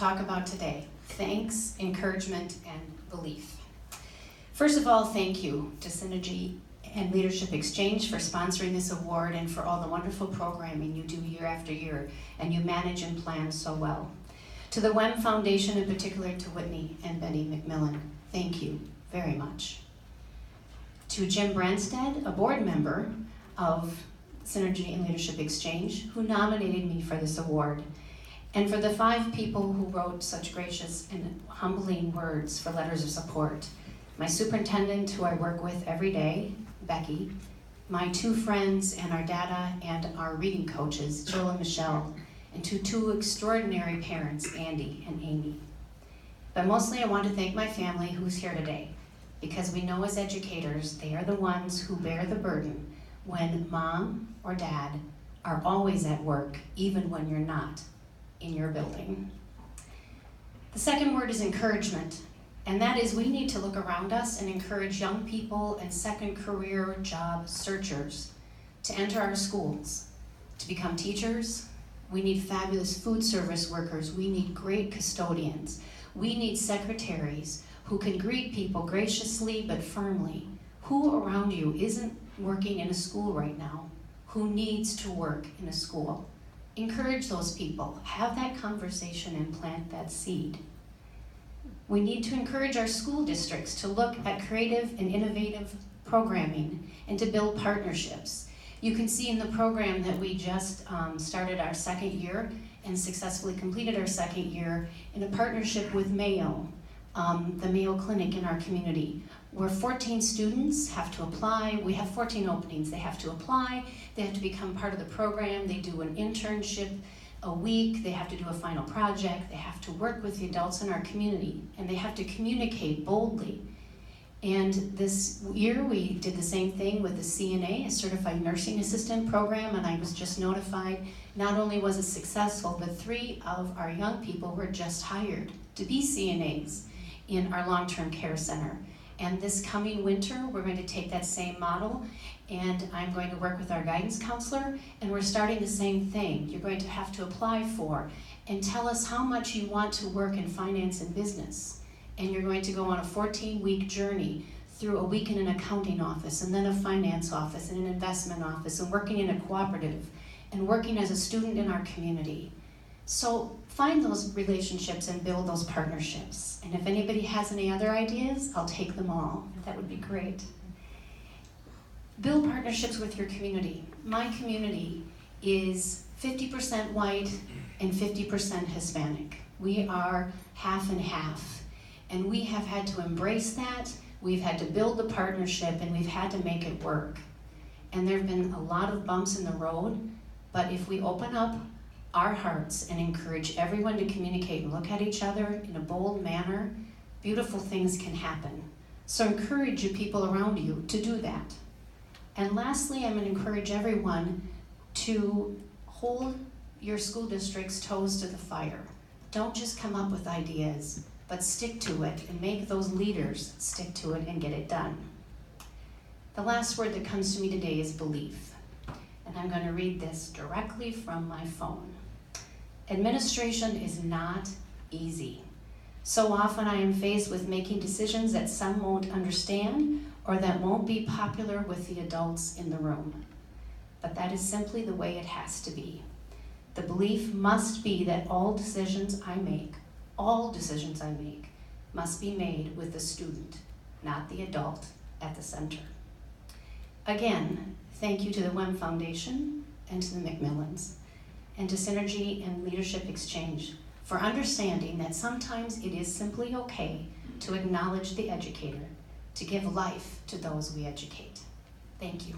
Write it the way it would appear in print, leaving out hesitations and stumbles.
talk about today: thanks, encouragement, and belief. First of all, thank you to Synergy and Leadership Exchange for sponsoring this award and for all the wonderful programming you do year after year and you manage and plan so well. To the WEM Foundation, in particular to Whitney and Betty McMillan, thank you very much. To Jim Branstad, a board member of Synergy and Leadership Exchange, who nominated me for this award, and for the 5 people who wrote such gracious and humbling words for letters of support. My superintendent, who I work with every day, Becky, my 2 friends and our data and our reading coaches, Jill and Michelle, and to 2 extraordinary parents, Andy and Amy. But mostly I want to thank my family who's here today, because we know as educators, they are the ones who bear the burden when mom or dad are always at work, even when you're not in your building. The second word is encouragement, and that is we need to look around us and encourage young people and second career job searchers to enter our schools, to become teachers. We need fabulous food service workers. We need great custodians. We need secretaries who can greet people graciously but firmly. Who around you isn't working in a school right now? Who needs to work in a school? Encourage those people. Have that conversation and plant that seed. We need to encourage our school districts to look at creative and innovative programming and to build partnerships. You can see in the program that we just started our 2nd year and successfully completed our 2nd year in a partnership with Mayo, the Mayo Clinic in our community, where 14 students have to apply. We have 14 openings. They have to apply. They have to become part of the program. They do an internship a week. They have to do a final project. They have to work with the adults in our community, and they have to communicate boldly. And this year we did the same thing with the CNA, a Certified Nursing Assistant program, and I was just notified not only was it successful, but 3 of our young people were just hired to be CNAs in our long-term care center. And this coming winter, we're going to take that same model, and I'm going to work with our guidance counselor, and we're starting the same thing. You're going to have to apply for and tell us how much you want to work in finance and business. And you're going to go on a 14-week journey through a week in an accounting office, and then a finance office, and an investment office, and working in a cooperative, and working as a student in our community. So find those relationships and build those partnerships. And if anybody has any other ideas, I'll take them all. That would be great. Build partnerships with your community. My community is 50% white and 50% Hispanic. We are half and half. And we have had to embrace that. We've had to build the partnership, and we've had to make it work. And there have been a lot of bumps in the road, but if we open up our hearts and encourage everyone to communicate and look at each other in a bold manner, beautiful things can happen. So encourage your people around you to do that. And lastly, I'm going to encourage everyone to hold your school district's toes to the fire. Don't just come up with ideas, but stick to it and make those leaders stick to it and get it done. The last word that comes to me today is belief. And I'm going to read this directly from my phone. Administration is not easy. So often I am faced with making decisions that some won't understand or that won't be popular with the adults in the room. But that is simply the way it has to be. The belief must be that all decisions I make must be made with the student, not the adult, at the center. Again, thank you to the WEM Foundation and to the McMillans and to Synergy and Leadership Exchange for understanding that sometimes it is simply okay to acknowledge the educator, to give life to those we educate. Thank you.